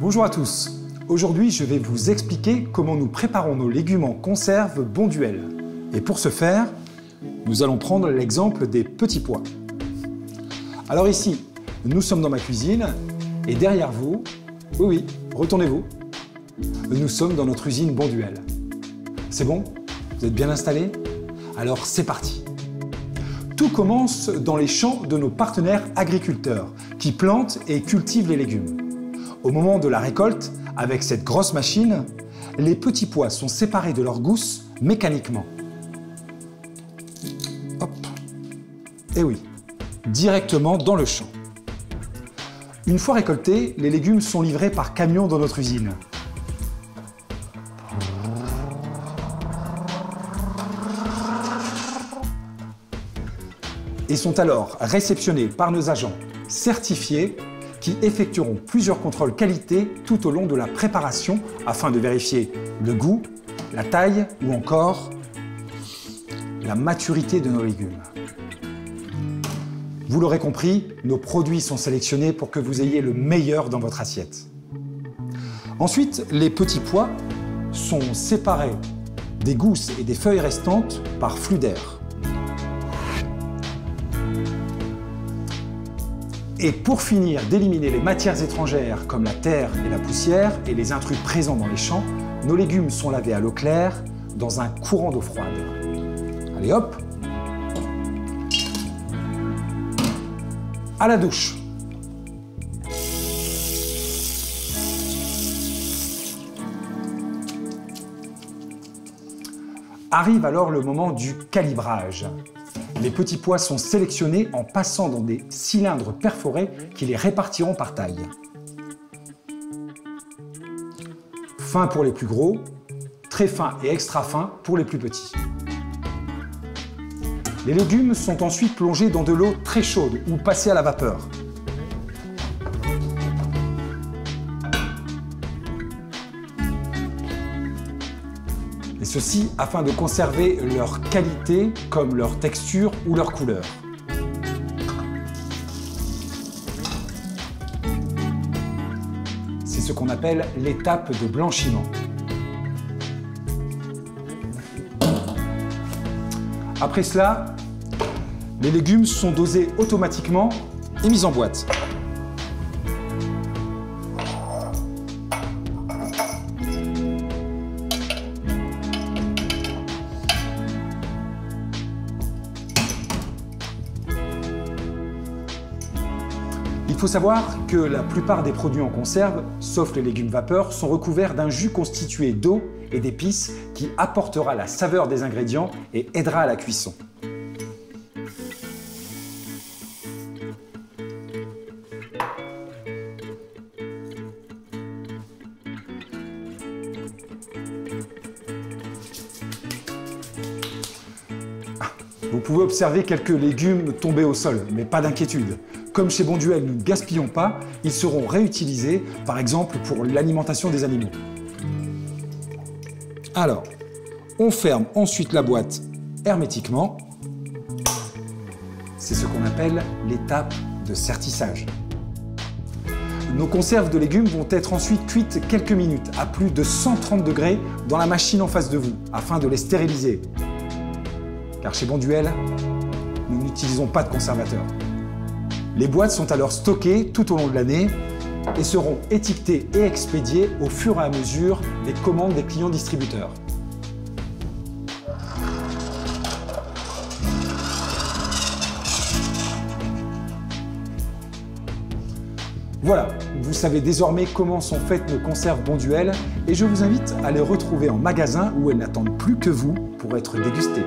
Bonjour à tous. Aujourd'hui, je vais vous expliquer comment nous préparons nos légumes en conserve Bonduelle. Et pour ce faire, nous allons prendre l'exemple des petits pois. Alors ici, nous sommes dans ma cuisine et derrière vous, oui, retournez-vous, nous sommes dans notre usine Bonduelle. C'est bon? Vous êtes bien installés? Alors c'est parti. Tout commence dans les champs de nos partenaires agriculteurs qui plantent et cultivent les légumes. Au moment de la récolte, avec cette grosse machine, les petits pois sont séparés de leurs gousses mécaniquement. Hop. Et oui, directement dans le champ. Une fois récoltés, les légumes sont livrés par camion dans notre usine. Et sont alors réceptionnés par nos agents certifiés qui effectueront plusieurs contrôles qualité tout au long de la préparation afin de vérifier le goût, la taille ou encore la maturité de nos légumes. Vous l'aurez compris, nos produits sont sélectionnés pour que vous ayez le meilleur dans votre assiette. Ensuite, les petits pois sont séparés des gousses et des feuilles restantes par flux d'air. Et pour finir d'éliminer les matières étrangères comme la terre et la poussière et les intrus présents dans les champs, nos légumes sont lavés à l'eau claire dans un courant d'eau froide. Allez hop! À la douche. Arrive alors le moment du calibrage. Les petits pois sont sélectionnés en passant dans des cylindres perforés qui les répartiront par taille. Fin pour les plus gros, très fin et extra fin pour les plus petits. Les légumes sont ensuite plongés dans de l'eau très chaude ou passés à la vapeur. Et ceci afin de conserver leur qualité comme leur texture ou leur couleur. C'est ce qu'on appelle l'étape de blanchiment. Après cela, les légumes sont dosés automatiquement et mis en boîte. Il faut savoir que la plupart des produits en conserve, sauf les légumes vapeur, sont recouverts d'un jus constitué d'eau et d'épices qui apportera la saveur des ingrédients et aidera à la cuisson. Vous pouvez observer quelques légumes tombés au sol, mais pas d'inquiétude. Comme chez Bonduelle, nous ne gaspillons pas, ils seront réutilisés, par exemple pour l'alimentation des animaux. Alors, on ferme ensuite la boîte hermétiquement. C'est ce qu'on appelle l'étape de sertissage. Nos conserves de légumes vont être ensuite cuites quelques minutes à plus de 130 degrés dans la machine en face de vous, afin de les stériliser. Car chez Bonduelle, nous n'utilisons pas de conservateur. Les boîtes sont alors stockées tout au long de l'année et seront étiquetées et expédiées au fur et à mesure des commandes des clients distributeurs. Voilà, vous savez désormais comment sont faites nos conserves Bonduelle et je vous invite à les retrouver en magasin où elles n'attendent plus que vous pour être dégustées.